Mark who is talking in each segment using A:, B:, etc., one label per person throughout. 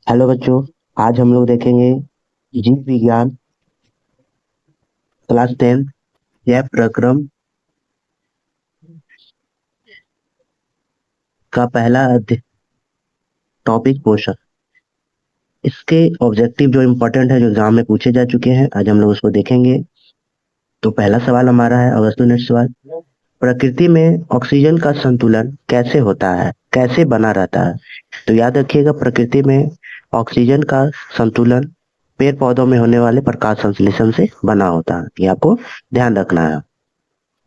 A: Hello बच्चों। आज हम लोग देखेंगे जीव विज्ञान क्लास 10 जैव प्रक्रम का पहला टॉपिक पोषक। इसके ऑब्जेक्टिव जो इम्पोर्टेंट है, जो एग्जाम में पूछे जा चुके हैं, आज हम लोग उसको देखेंगे। तो पहला सवाल हमारा है अगस्त नेक्स्ट सवाल। प्रकृति में ऑक्सीजन का संतुलन कैसे होता है, कैसे बना रहता है? तो याद रखिएगा, प्रकृति में ऑक्सीजन का संतुलन पेड़ पौधों में होने वाले प्रकाश संश्लेषण से बना होता है, ये आपको ध्यान रखना है।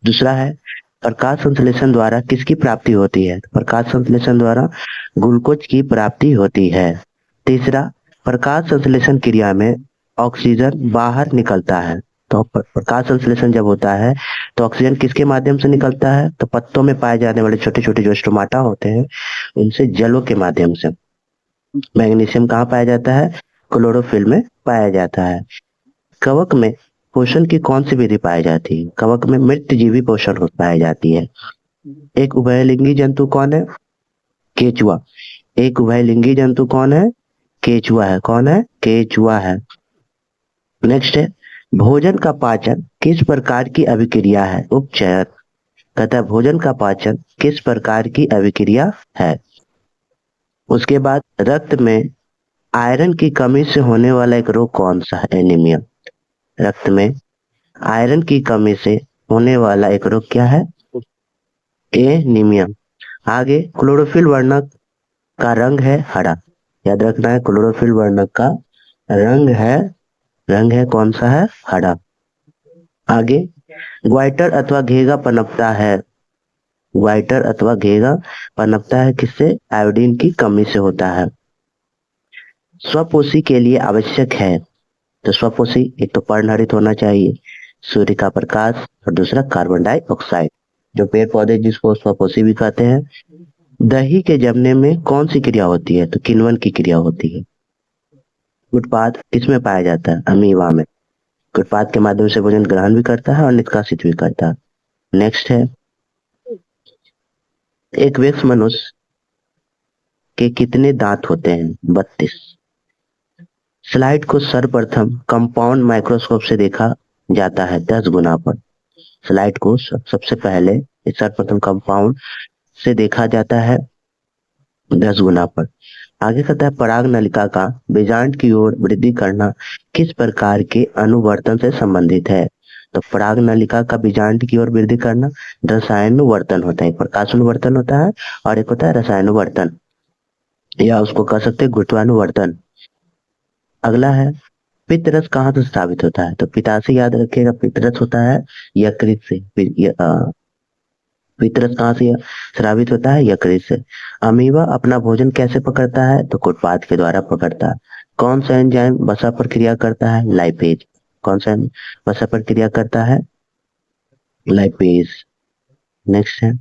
A: दूसरा है, प्रकाश संश्लेषण द्वारा किसकी प्राप्ति होती है? प्रकाश संश्लेषण द्वारा ग्लूकोज की प्राप्ति होती है। तीसरा, प्रकाश संश्लेषण क्रिया में ऑक्सीजन बाहर निकलता है। तो प्रकाश संश्लेषण जब होता है तो ऑक्सीजन किसके माध्यम से निकलता है? तो पत्तों में पाए जाने वाले छोटे छोटे जो स्टोमाटा होते हैं, उनसे जलों के माध्यम से। मैग्नीशियम कहाँ पाया जाता है? क्लोरोफिल में पाया जाता है। कवक में पोषण की कौन सी विधि पाई जाती है? कवक में मृतजीवी पोषण पाई जाती है। एक उभयलिंगी जंतु कौन है? केचुआ। एक उभयलिंगी जंतु कौन है? केचुआ है। कौन है? केचुआ है। नेक्स्ट है, भोजन का पाचन किस प्रकार की अभिक्रिया है? उपचयन। कहता है भोजन का पाचन किस प्रकार की अभिक्रिया है। उसके बाद रक्त में आयरन की कमी से होने वाला एक रोग कौन सा है? एनीमिया। रक्त में आयरन की कमी से होने वाला एक रोग क्या है? एनीमिया। आगे, क्लोरोफिल वर्णक का रंग है हरा। याद रखना है, क्लोरोफिल वर्णक का रंग है, कौन सा है? हरा। आगे, ग्वाइटर अथवा घेगा पनपता है। ग्वाइटर अथवा घेगा पनपता है किससे? आयोडीन की कमी से होता है। स्वपोषी के लिए आवश्यक है। तो स्वपोषी एक तो पर्णहरित होना चाहिए, सूर्य का प्रकाश, और दूसरा कार्बन डाइऑक्साइड। जो पेड़ पौधे जिसको स्वपोषी भी कहते हैं। दही के जमने में कौन सी क्रिया होती है? तो किण्वन की क्रिया होती है। उत्पाद किसमें पाया जाता है? अमीबा में। उत्पाद के माध्यम से भोजन ग्रहण भी करता है और निष्कासित भी करता है। नेक्स्ट है, एक वयस्क मनुष्य के कितने दांत होते हैं? 32। स्लाइड को सर्वप्रथम कंपाउंड माइक्रोस्कोप से देखा जाता है 10 गुना पर। स्लाइड को सबसे पहले सर्वप्रथम कंपाउंड से देखा जाता है 10 गुना पर। आगे कहता है, पराग नलिका का बीजांड की ओर वृद्धि करना किस प्रकार के अनुवर्तन से संबंधित है? तो पराग नलिका का बीजांड की ओर वृद्धि करना रसायनुवर्तन होता है। एक प्रकाशानुवर्तन होता है और एक होता है रसायनुवर्तन, या उसको कह सकते हैं गुरुत्वानुवर्तन। अगला है, पित्तरस कहाँ से स्थापित होता है? तो पिता से याद रखिएगा, पित्तरस होता है यकृत से। पितरस कहाँ से स्रावित होता है? यकृत से। अमीबा अपना भोजन कैसे पकड़ता है? तो कुटपाथ के द्वारा पकड़ता है। कौन सा एंजाइम वसा पर क्रिया करता है? लाइपेज। कौन सा वसा पर क्रिया करता है? लाइपेज। नेक्स्ट है,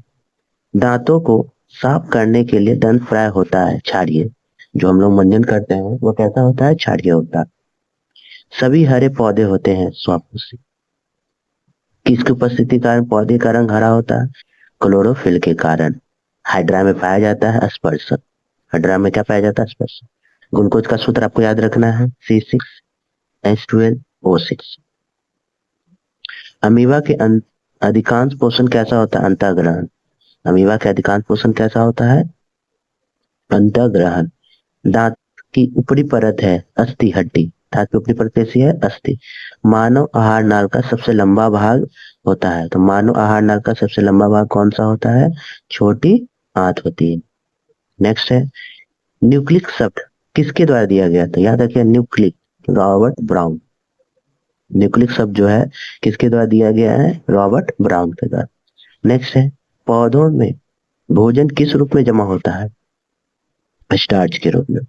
A: दांतों को साफ करने के लिए दंत फ्राई होता है क्षारीय। जो हम लोग मंजन करते हैं वो कैसा होता है? क्षारीय होता है। सभी हरे पौधे होते हैं स्वापोषी। किसकी उपस्थिति के कारण पौधे का रंग हरा होता है? क्लोरोफिल के कारण। हाइड्रा में पाया जाता है स्पर्शक। हाइड्रा में क्या पाया जाता है? स्पर्शक। ग्लूकोज का सूत्र आपको याद रखना है, C6H12O6। अमीबा के अधिकांश पोषण कैसा होता है? अंतःग्रहण। अमीबा के अधिकांश पोषण कैसा होता है? अंतःग्रहण। दांत की ऊपरी परत है अस्थि हड्डी। दांत की ऊपरी परत कैसी है? अस्थि। मानव आहार नाल का सबसे लंबा भाग होता है। तो मानव आहार नाल का सबसे लंबा भाग कौन सा होता है? छोटी आंत होती है। नेक्स्ट है, न्यूक्लिक शब्द किसके द्वारा दिया गया? तो याद रखिए, न्यूक्लिक, रॉबर्ट ब्राउन। न्यूक्लिक शब्द जो है किसके द्वारा दिया गया है? रॉबर्ट ब्राउन के द्वारा। नेक्स्ट है, पौधों में भोजन किस रूप में जमा होता है? स्टार्च के रूप में।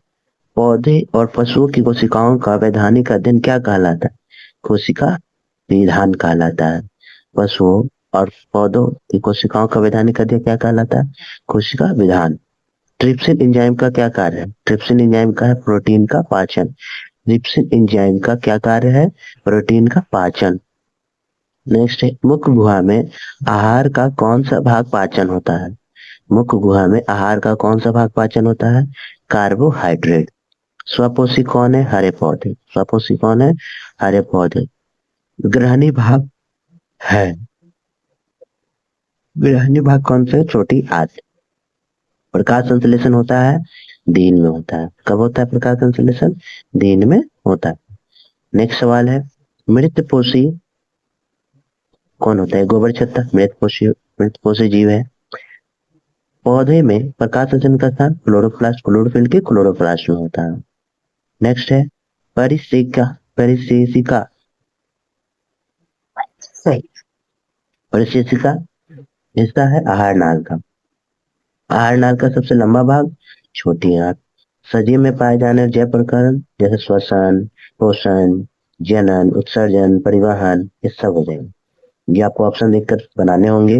A: पौधे और पशुओं की कोशिकाओं का वैधानिक अध्ययन क्या कहलाता है? कोशिका विधान कहलाता है। पशुओं और पौधों की कोशिकाओं का वैधानिक अध्ययन क्या कहलाता है? कोशिका विधान। ट्रिप्सिन एंजाइम का क्या कार्य है? ट्रिप्सिन एंजाइम का है प्रोटीन का पाचन। ट्रिप्सिन एंजाइम का क्या कार्य है? प्रोटीन का पाचन। नेक्स्ट है, मुख गुहा में आहार का कौन सा भाग पाचन होता है? मुख गुहा में आहार का कौन सा भाग पाचन होता है? कार्बोहाइड्रेट। स्वपोषी कौन है? हरे पौधे। स्वपोषी कौन है? हरे पौधे। ग्रहणी भाग है, ग्रहणी भाग कौन से? छोटी आंत। प्रकाश संश्लेषण होता है दिन में होता है। कब होता है प्रकाश संश्लेषण? दिन में होता है। नेक्स्ट सवाल है, मृतपोषी कौन होता है? गोबर छत्ता मृतपोषी जीव है। पौधे में प्रकाश संश्लेषण का स्थान क्लोरोप्लास्ट, क्लोरोफिल के क्लोरोप्लास्ट में होता है। नेक्स्ट है परिसेका, परिसेसिका, परिसेसिका हिस्सा है आहार नाल का। आहार नाल का सबसे लंबा भाग छोटी आंत। सजीव में पाए जाने वाले जैव प्रकरण जैसे श्वसन, पोषण, जनन, उत्सर्जन, परिवहन, ये सब हो जाएंगे। ये आपको ऑप्शन देखकर बनाने होंगे।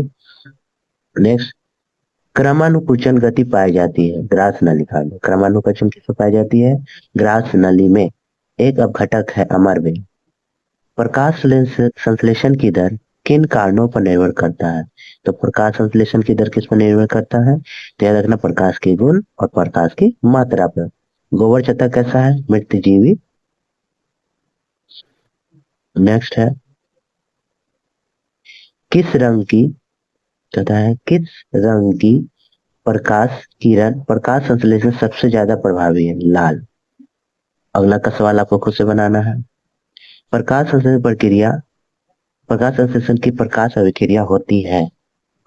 A: नेक्स्ट, क्रमानुकुचन गति पाई जाती है ग्रास नलिका में। क्रमानुकुचन किसमें पाई जाती है? ग्रास नली में। एक अपघटक है अमरवेल। प्रकाश संश्लेषण की दर किन कारणों पर निर्भर करता है? तो प्रकाश संश्लेषण की दर किस पर निर्भर करता है? तो याद रखना, प्रकाश के गुण और प्रकाश की मात्रा पर। गोबर छत्ता कैसा है? मृतजीवी। नेक्स्ट है, किस रंग की तथा है किस रंग की प्रकाश किरण प्रकाश संश्लेषण सबसे ज्यादा प्रभावी है? लाल। अगला का सवाल आपको खुद से बनाना है। प्रकाश संश्लेषण प्रक्रिया, प्रकाश संश्लेषण की प्रकाश अभिक्रिया होती है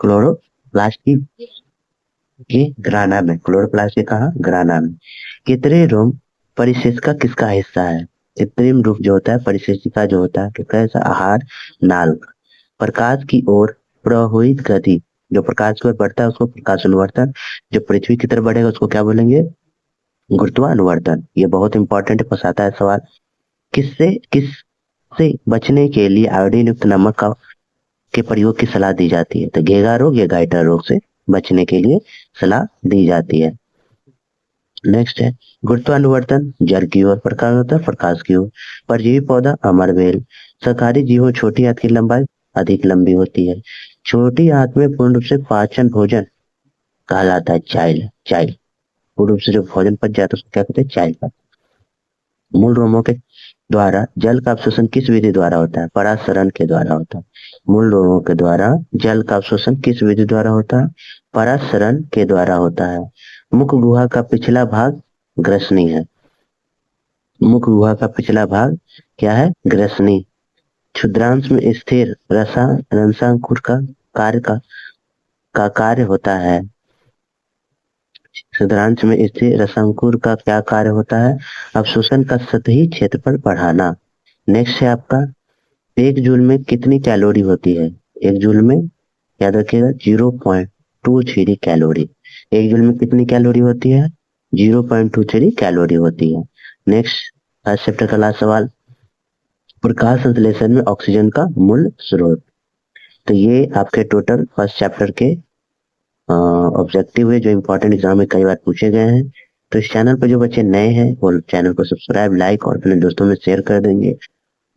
A: क्लोरोप्लास्ट की ग्राना में। क्लोरोप्लास्ट के कहा? ग्राना में। कृत्रिम रूप परिशेषिका किसका हिस्सा है? कृत्रिम रूप जो होता है परिशेषिका जो होता है किसका हिस्सा? आहार नाल। प्रकाश की ओर प्रवाहित गति, जो प्रकाश की ओर बढ़ता है उसको प्रकाश अनुवर्तन, जो पृथ्वी की तरफ बढ़ेगा उसको क्या बोलेंगे? गुरुत्वानुवर्तन। ये बहुत इंपॉर्टेंट फंसाता है सवाल। किससे बचने के लिए आयोडीन युक्त नमक का के प्रयोग की सलाह दी जाती है? तो घेगा रोग या गाइटर रोग से बचने के लिए सलाह दी जाती है। नेक्स्ट है, गुरुत्वानुवर्तन जल की ओर, प्रकाश होता है प्रकाश की ओर। परजीवी पौधा अमरवेल। शाकाहारी जीवों छोटी आंत की लंबाई अधिक लंबी होती है। छोटी आंत में पूर्ण रूप से पाचन भोजन कहलाता है चाइल्ड। चाइल्ड पूर्ण रूप से जो भोजन पच जाता है उसको क्या कहते हैं? चाइल्ड। मूल रोमों के द्वारा जल का अवशोषण किस विधि द्वारा होता है? परासरण के द्वारा होता है। मूल रोमों के द्वारा जल का अवशोषण किस विधि द्वारा होता है? परासरण के द्वारा होता है। मुख गुहा का पिछला भाग ग्रसनी है। मुख गुहा का पिछला भाग क्या है? ग्रसनी। क्षुद्रांश में स्थिर रसांकुर का कार्य का कार्य होता है। क्षुद्रांश में स्थिर रसांकुर का क्या कार्य होता है? अवशोषण का सतही क्षेत्रफल बढ़ाना। नेक्स्ट है आपका, एक जूल में कितनी कैलोरी होती है? एक जूल में याद रखिएगा 0.23 कैलोरी। एक जूल में कितनी कैलोरी होती है? 0.23 कैलोरी होती है। नेक्स्ट, फर्स्ट चैप्टर का लास्ट सवाल, प्रकाश संश्लेषण में ऑक्सीजन का मूल स्रोत। तो ये आपके टोटल फर्स्ट चैप्टर के ऑब्जेक्टिव है जो इंपॉर्टेंट एग्जाम में कई बार पूछे गए हैं। तो इस चैनल पर जो बच्चे नए हैं वो चैनल को सब्सक्राइब, लाइक और अपने दोस्तों में शेयर कर देंगे,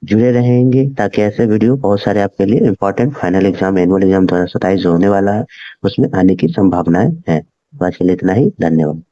A: जुड़े रहेंगे ताकि ऐसे वीडियो बहुत सारे आपके लिए important final exam, annual exam 2027 जो होने वाला है उसमें आने की संभावनाएं हैं। आज के लिए इतना ही, धन्यवाद।